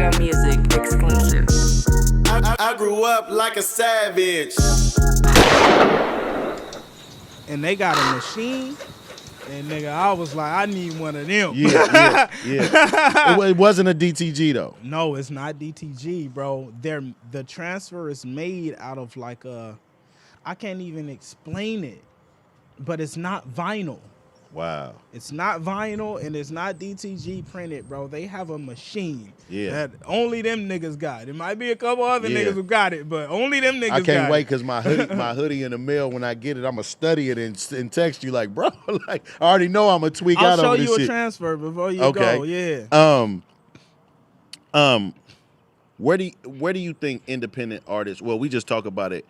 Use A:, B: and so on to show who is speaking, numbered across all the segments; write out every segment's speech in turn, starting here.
A: Real Music exclusive.
B: I grew up like a savage.
C: And they got a machine. And nigga, I was like, I need one of them.
D: Yeah. It wasn't a DTG though.
C: No, it's not DTG, bro. The transfer is made out of like I can't even explain it, but it's not vinyl.
D: Wow.
C: It's not vinyl and it's not DTG printed, bro. They have a machine
D: Yeah.
C: that only them niggas got. It might be a couple other niggas who got it, but only them niggas got it.
D: I can't wait because my hoodie in the mail, when I get it, I'm going to study it and text you like, bro, like I already know I'm going to tweak out over this shit.
C: I'll show you a transfer before you go, yeah.
D: Where do you think independent artists, well, we just talk about it,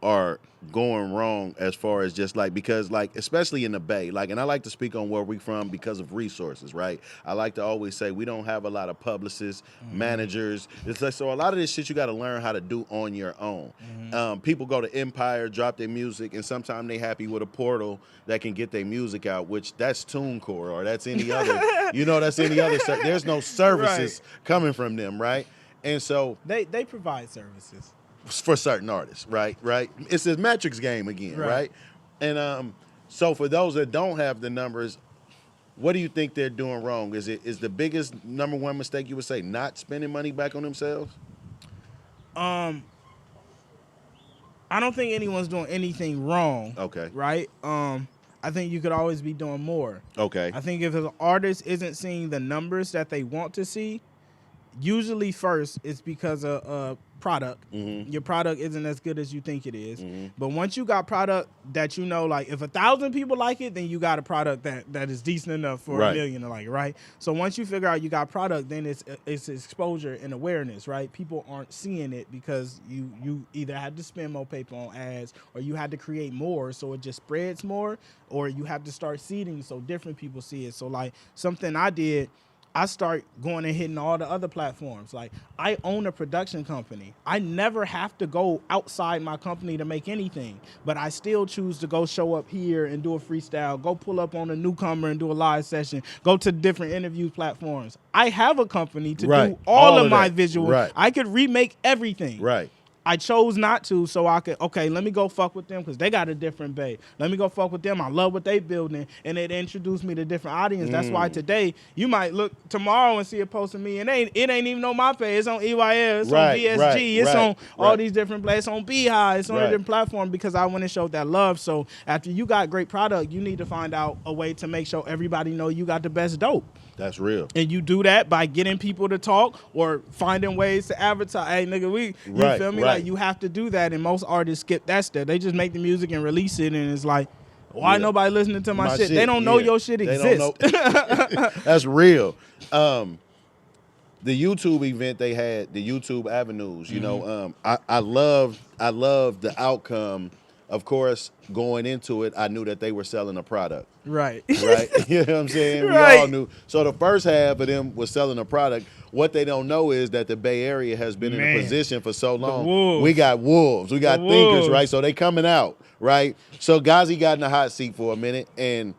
D: are going wrong as far as just like, because like, especially in the Bay, like, and I like to speak on where we from because of resources, right? I like to always say we don't have a lot of publicists, managers. It's like, so a lot of this shit you got to learn how to do on your own. People go to Empire, drop their music, and sometimes they happy with a portal that can get their music out, which that's TuneCore or that's any other, that's any other. There's no services coming from them, right? And so
C: they provide services
D: for certain artists, right? It's a metrics game again, right? And so for those that don't have the numbers, what do you think they're doing wrong? Is the biggest number one mistake you would say not spending money back on themselves?
C: I don't think anyone's doing anything wrong.
D: Okay.
C: Right? I think you could always be doing more.
D: Okay.
C: I think if an artist isn't seeing the numbers that they want to see, usually first it's because of product. Your product isn't as good as you think it is. But once you got product that like if 1,000 people like it, then you got a product that is decent enough for 1 million to like it, right? So once you figure out you got product, then it's exposure and awareness, right? People aren't seeing it because you either had to spend more paper on ads or you had to create more so it just spreads more, or you have to start seeding so different people see it. So like something I did, I start going and hitting all the other platforms. Like, I own a production company. I never have to go outside my company to make anything, but I still choose to go show up here and do a freestyle, go pull up on a newcomer and do a live session, go to different interview platforms. I have a company to do all of my visuals. I could remake everything. I chose not to, so I could, let me go fuck with them because they got a different bay. Let me go fuck with them. I love what they building, and it introduced me to different audience. That's why today you might look tomorrow and see a post of me, and it ain't even on my page. It's on EYL, it's on BSG, it's on all these different places, on Beehive, it's on a different platform because I went and showed that love. So after you got great product, you need to find out a way to make sure everybody know you got the best dope.
D: That's real.
C: And you do that by getting people to talk or finding ways to advertise. Hey, nigga, you feel me? Like, you have to do that, and most artists skip that step. They just make the music and release it, and it's like, why nobody listening to my shit? They don't know your shit exists.
D: That's real. The YouTube event they had, the YouTube Avenues, I love the outcome. Of course, going into it, I knew that they were selling a product. Right. You know what I'm saying? We all knew. So the first half of them was selling a product. What they don't know is that the Bay Area has been in a position for so long. We got wolves. We got thinkers, right? So they coming out, right? So Ghazi got in the hot seat for a minute, and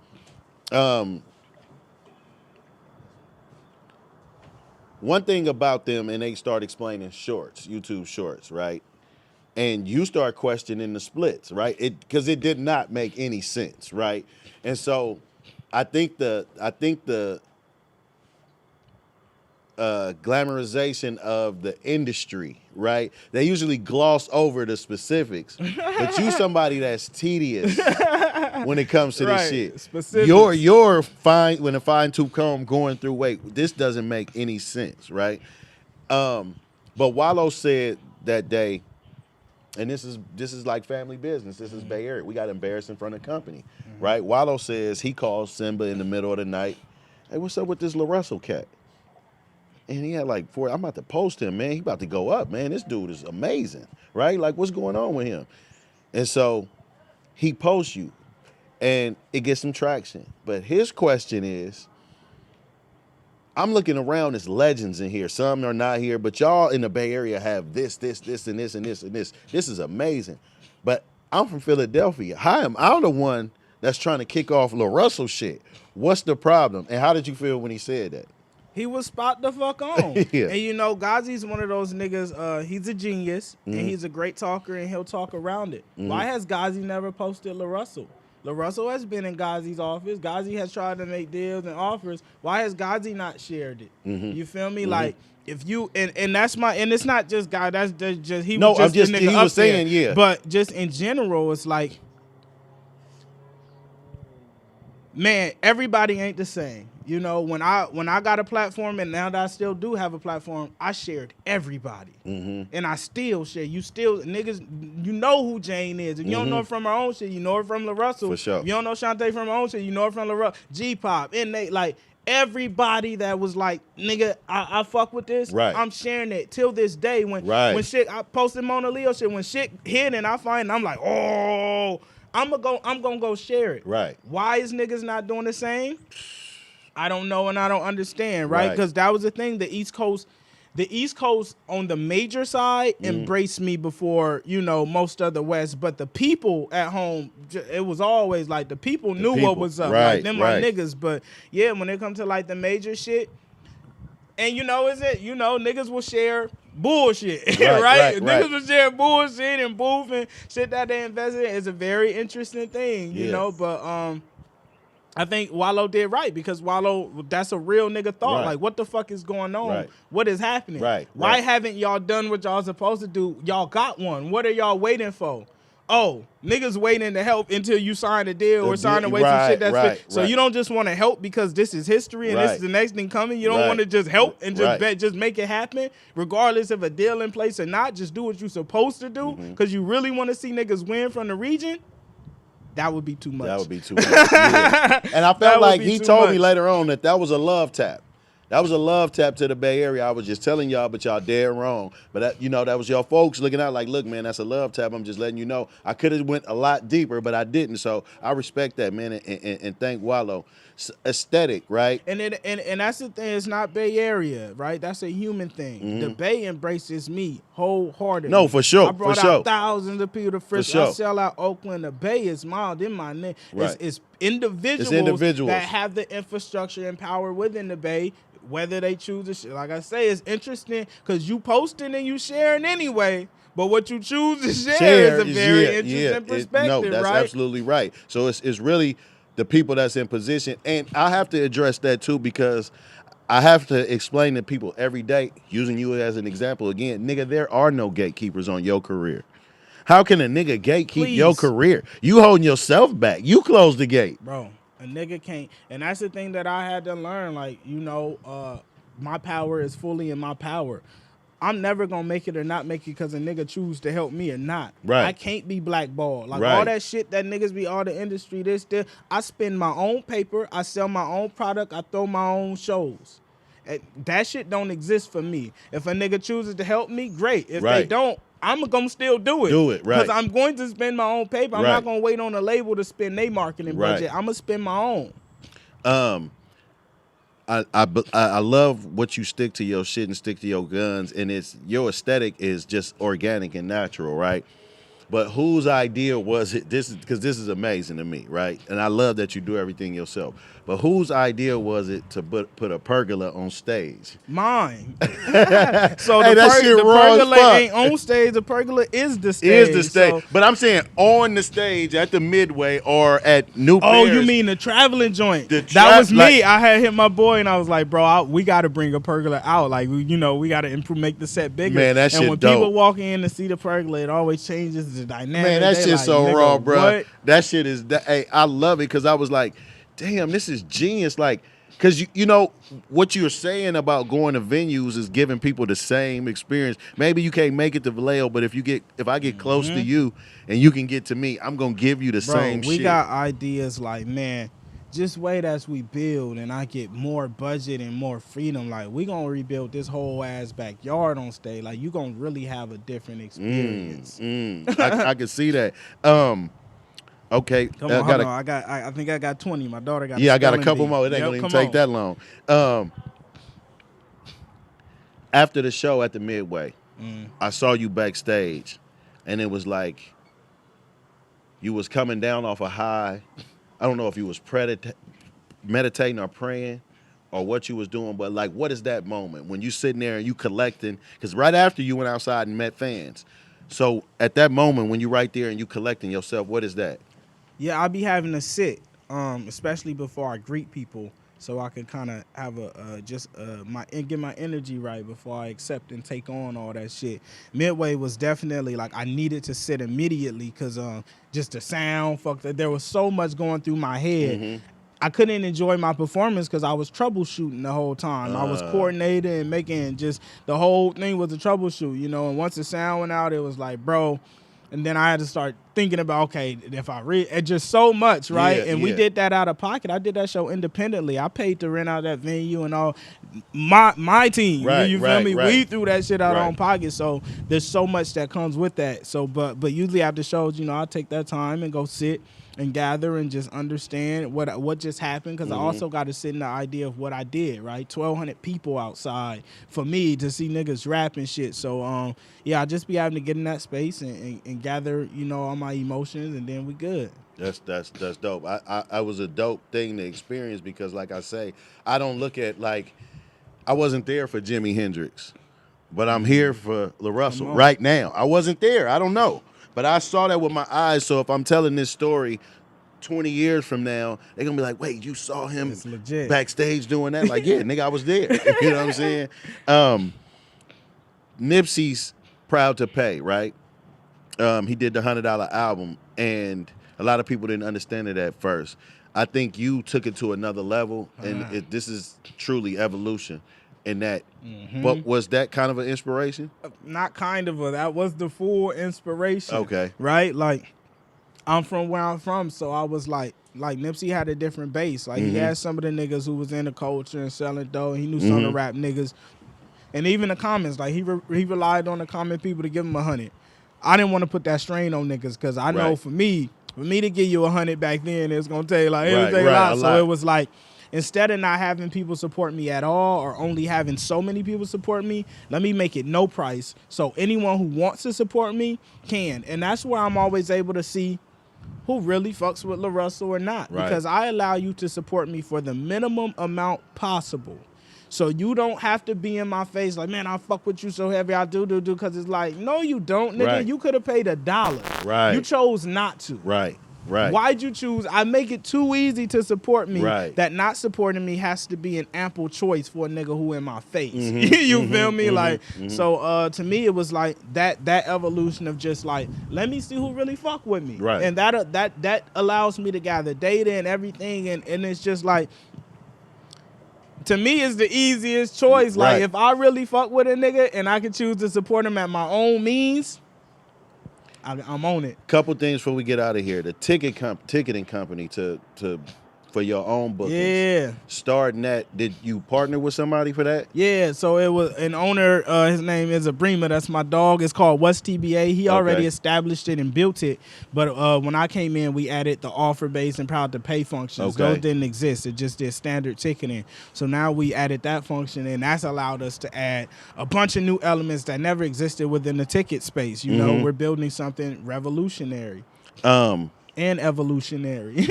D: one thing about them, and they start explaining shorts, YouTube shorts, right? And you start questioning the splits, right? Because it did not make any sense, right? And so I think the glamorization of the industry, right? They usually gloss over the specifics, but you somebody that's tedious when it comes to this shit.
C: Specifics.
D: You're fine when a fine-tooth comb going through, wait, this doesn't make any sense, right? But Wallo said that day, and this is like family business. This is Bay Area. We got embarrassed in front of the company, right? Wallo says he calls Simba in the middle of the night. Hey, what's up with this LaRussell cat? And he had like I'm about to post him, man. He about to go up, man. This dude is amazing, right? Like, what's going on with him? And so he posts you, and it gets some traction. But his question is, I'm looking around, there's legends in here. Some are not here, but y'all in the Bay Area have this, and this, and this, and this. This is amazing. But I'm from Philadelphia. I'm the one that's trying to kick off LaRussell shit. What's the problem? And how did you feel when he said that?
C: He was spot the fuck on.
D: Yeah.
C: And you know, Ghazi's one of those niggas, he's a genius and he's a great talker and he'll talk around it. Why has Ghazi never posted LaRussell? LaRussell has been in Ghazi's office. Ghazi has tried to make deals and offers. Why has Ghazi not shared it? You feel me? Like, if you and that's my, and it's not just God, that's just he was just the nigga
D: he
C: up
D: was saying,
C: there.
D: yeah.
C: But just in general, it's like, man, everybody ain't the same. You know, when I got a platform, and now that I still do have a platform, I shared everybody. And I still share. You still, niggas, you know who Jane is. If you don't know her from her own shit, you know her from LaRussell.
D: For sure.
C: If you don't know Shantae from her own shit, you know her from LaRussell. G-Pop, Innate, like, everybody that was like, nigga, I fuck with this,
D: Right.
C: I'm sharing it till this day. When shit, I posted Mona Leo shit, when shit hit and I find, I'm like, oh, I'm gonna go share it.
D: Right.
C: Why is niggas not doing the same? I don't know and I don't understand, right?
D: Right.
C: Because that was the thing. The East Coast on the major side embraced me before, you know, most of the West. But the people at home, it was always like the people knew what was up.
D: Right,
C: Like them
D: right.
C: my niggas. But yeah, when it comes to like the major shit, and you know, niggas will share bullshit, right? Niggas will share bullshit and booth and shit that they invested in. Is a very interesting thing, you know. But I think Wallo did right, because Wallo, that's a real nigga thought.
D: Right.
C: Like, what the fuck is going on?
D: Right.
C: What is happening?
D: Right,
C: Why
D: right.
C: haven't y'all done what y'all supposed to do? Y'all got one. What are y'all waiting for? Oh, niggas waiting to help until you sign a deal or sign away some shit that's fit. So you don't just want to help because this is history and this is the next thing coming. You don't want to just help and just make it happen, regardless of a deal in place or not. Just do what you're supposed to do because you really want to see niggas win from the region. That would be too much.
D: That would be too much. Yeah. And I felt like he told me later on that was a love tap. That was a love tap to the Bay Area. I was just telling y'all, but y'all dead wrong. But that, you know, that was your folks looking out like, look, man, that's a love tap. I'm just letting you know. I could have went a lot deeper, but I didn't. So I respect that, man, and thank Wallo. Aesthetic, right?
C: And that's the thing. It's not Bay Area, right? That's a human thing. The Bay embraces me wholeheartedly.
D: No, for sure.
C: I brought out thousands of people to Frisco. I sell out Oakland. The Bay is mild in my name.
D: Right.
C: It's individuals that have the infrastructure and power within the Bay, whether they choose to share. Like I say, it's interesting because you posting and you sharing anyway. But what you choose to share is a very interesting perspective,
D: no, that's
C: right?
D: absolutely right. So it's really the people that's in position. And I have to address that too, because I have to explain to people every day, using you as an example again, nigga, there are no gatekeepers on your career. How can a nigga gatekeep your career? You holding yourself back. You close the gate.
C: Bro, a nigga can't. And that's the thing that I had to learn. Like, you know, my power is fully in my power. I'm never gonna make it or not make it because a nigga choose to help me or not.
D: Right.
C: I can't be blackballed. Like all that shit that niggas be all the industry, this. I spend my own paper, I sell my own product, I throw my own shows. That shit don't exist for me. If a nigga chooses to help me, great. If they don't, I'm gonna still do it. Because I'm going to spend my own paper. I'm not gonna wait on a label to spend their marketing budget. I'm gonna spend my own.
D: I love what you stick to your shit and stick to your guns, and it's your aesthetic is just organic and natural, right? But whose idea was it? This is amazing to me, right? And I love that you do everything yourself. But whose idea was it to put a pergola on stage?
C: Mine. So the pergola ain't on stage. The pergola is the stage. So.
D: But I'm saying on the stage at the Midway or at New Paris.
C: Oh, you mean the traveling joint? That was me. I had hit my boy and I was like, bro, we got to bring a pergola out. Like, we got to improve, make the set bigger.
D: Man, that shit
C: And when
D: dope.
C: people walk in to see the pergola, it always changes the dynamic.
D: Man, that shit's
C: like,
D: so raw, bro.
C: What?
D: That shit is, hey, I love it because I was like, damn, this is genius. Like, because you know what you're saying about going to venues is giving people the same experience. Maybe you can't make it to Vallejo, but if I get close to you and you can get to me, I'm gonna give you the same shit.
C: We got ideas like, man, just wait as we build and I get more budget and more freedom. Like, we gonna rebuild this whole ass backyard on stage. Like, you gonna really have a different experience.
D: I can see that. Okay,
C: Come on, hold on. I think I got 20. My daughter got.
D: Yeah, I got a couple more. It ain't gonna even take that long. After the show at the Midway, I saw you backstage, and it was like you was coming down off a high. I don't know if you was meditating or praying, or what you was doing, but like, what is that moment when you sitting there and you collecting? Because right after you went outside and met fans, so at that moment when you right there and you collecting yourself, what is that?
C: Yeah, I'll be having to sit, especially before I greet people, so I can kind of have get my energy right before I accept and take on all that shit. Midway was definitely like I needed to sit immediately because just the sound, there was so much going through my head. I couldn't enjoy my performance because I was troubleshooting the whole time. I was coordinating and making just the whole thing was a troubleshoot, you know. And once the sound went out, it was like, bro. And then I had to start thinking about, okay, if I read it, just so much, right?
D: Yeah,
C: and we did that out of pocket. I did that show independently. I paid to rent out that venue and all. My team,
D: Right,
C: you feel
D: right,
C: me?
D: right.
C: We threw that shit out
D: Right.
C: on pocket. So there's so much that comes with that. So, but usually after shows, you know, I take that time and go sit and gather and just understand what just happened, because I also got to sit in the idea of what I did, right? 1,200 people outside for me to see niggas rap and shit. So yeah, I just be having to get in that space and gather, you know, all my emotions, and then we good.
D: That's dope. I was a dope thing to experience because, like I say, I don't look at like I wasn't there for Jimi Hendrix, but I'm here for LaRussell right now. I wasn't there. I don't know, but I saw that with my eyes. So if I'm telling this story 20 years from now, they're gonna be like, "Wait, you saw him
C: It's legit.
D: backstage doing that?" Like, yeah, nigga, I was there. You know what I'm saying? Nipsey's Proud to Pay, right? He did the $100 album, and a lot of people didn't understand it at first. I think you took it to another level, and this is truly evolution in that. But was that kind of an inspiration?
C: Not kind of that was the full inspiration.
D: Okay.
C: Right? Like, I'm from where I'm from, so I was like Nipsey had a different base. Like, he had some of the niggas who was in the culture and selling dough. He knew some of the rap niggas. And even the comments, like, he relied on the comment people to give him 100. I didn't want to put that strain on niggas because I know for me to give you 100 back then, it's going to take like, it would take a lot. So it was like, instead of not having people support me at all or only having so many people support me, let me make it no price. So anyone who wants to support me can. And that's where I'm always able to see who really fucks with LaRussell or not.
D: Right.
C: Because I allow you to support me for the minimum amount possible. So you don't have to be in my face like, man, I fuck with you so heavy, I do, because it's like, no, you don't, nigga.
D: Right.
C: You could have paid $1.
D: Right.
C: You chose not to.
D: Right.
C: Why'd you choose? I make it too easy to support me.
D: Right.
C: That not supporting me has to be an ample choice for a nigga who in my face. You feel me? So to me, it was like that evolution of just like, let me see who really fuck with me.
D: Right.
C: And that allows me to gather data and everything, and it's just like, to me, it's the easiest choice. Like,
D: Right.
C: if I really fuck with a nigga and I can choose to support him at my own means, I'm on it.
D: Couple things before we get out of here. The ticketing company for your own bookings.
C: Yeah.
D: Starting that, did you partner with somebody for that?
C: Yeah, so it was an owner, his name is Abrima, that's my dog. It's called What's TBA. He already established it and built it, but when I came in, we added the offer base and proud to pay functions.
D: Okay.
C: Those didn't exist. It just did standard ticketing. So now we added that function, and that's allowed us to add a bunch of new elements that never existed within the ticket space. You know, we're building something revolutionary. And evolutionary.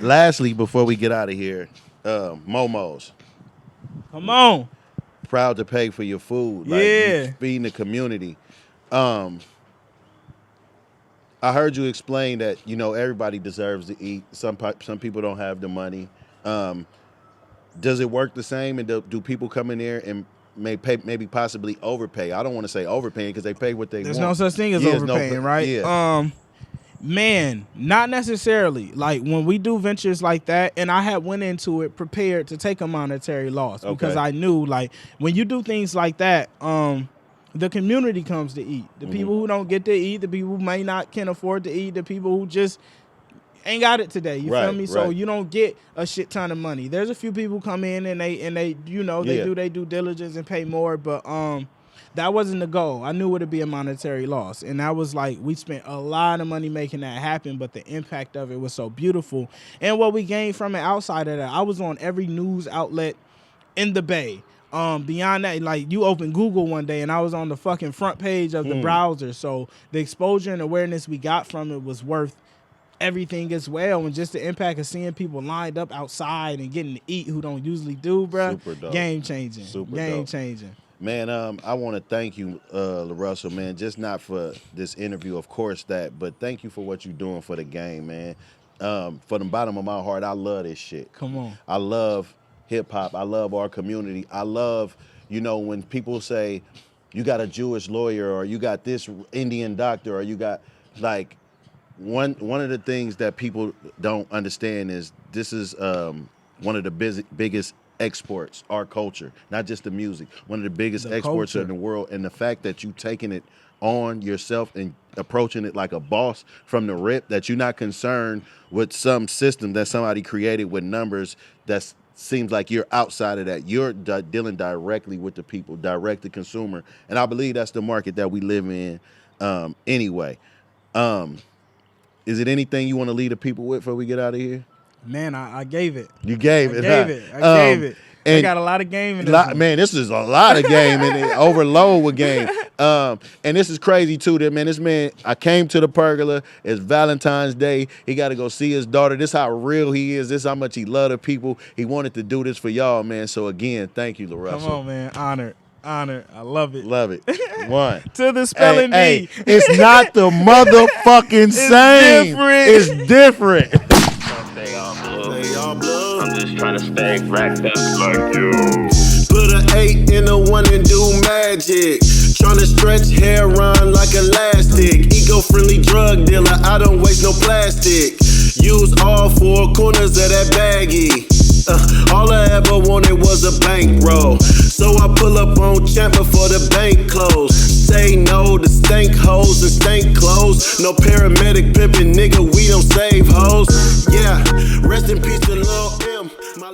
D: Lastly, before we get out of here, Momo's.
C: Come on.
D: Proud to pay for your food. Like,
C: Yeah.
D: you feeding the community. I heard you explain that, you know, everybody deserves to eat. Some people don't have the money. Does it work the same? And do people come in there and maybe possibly overpay? I don't want to say overpaying because they pay what they
C: There's
D: want.
C: no such thing as overpaying, right?
D: Yeah.
C: Man, not necessarily. Like, when we do ventures like that, and I had went into it prepared to take a monetary loss because I knew, like, when you do things like that, the community comes to eat. The people who don't get to eat, the people who can afford to eat, the people who just ain't got it today. You feel me? So you don't get a shit ton of money. There's a few people come in and they you know, they do their due diligence and pay more, but that wasn't the goal. I knew it would be a monetary loss. And that was like, we spent a lot of money making that happen, but the impact of it was so beautiful. And what we gained from it outside of that, I was on every news outlet in the Bay. Beyond that, like, you open Google one day and I was on the fucking front page of the browser. So the exposure and awareness we got from it was worth everything as well, and just the impact of seeing people lined up outside and getting to eat who don't usually do, bro.
D: Super dope.
C: Game changing.
D: Super
C: Game
D: dope.
C: changing.
D: Man, I want to thank you, LaRussell, man, just not for this interview, of course that, but thank you for what you're doing for the game, man. For the bottom of my heart, I love this shit.
C: Come on.
D: I love hip-hop. I love our community. I love, when people say, you got a Jewish lawyer or you got this Indian doctor or you got, like, one of the things that people don't understand is this is one of the biggest exports, our culture, not just the music, one of the biggest exports
C: culture
D: in the world. And the fact that you taking it on yourself and approaching it like a boss from the rip, that you're not concerned with some system that somebody created with numbers that seems like you're outside of that. You're dealing directly with the people, direct to consumer. And I believe that's the market that we live in anyway. Is it anything you want to leave the people with before we get out of here?
C: Man, I gave it.
D: You gave it.
C: I gave it. I got a lot of game in this one.
D: Man, this is a lot of game and it overload with game. And this is crazy too. That this man, I came to the pergola. It's Valentine's Day. He got to go see his daughter. This how real he is. This how much he loved the people. He wanted to do this for y'all, man. So again, thank you, LaRussell.
C: Come on, man. Honored. I love it.
D: Love it. One.
C: To the spelling bee.
D: It's not the motherfucking same.
C: Different.
D: It's different.
E: I'm just trying to stay racked up like you.
B: Put an 8 in a 1 and do magic. Tryna stretch hair on like elastic. Eco-friendly drug dealer, I don't waste no plastic. Use all 4 corners of that baggie. All I ever wanted was a bankroll. So I pull up on Champ before the bank close. Say no to stank hoes and stank clothes. No paramedic pimpin', nigga, we don't save hoes. Yeah, rest in peace to Lil' M. My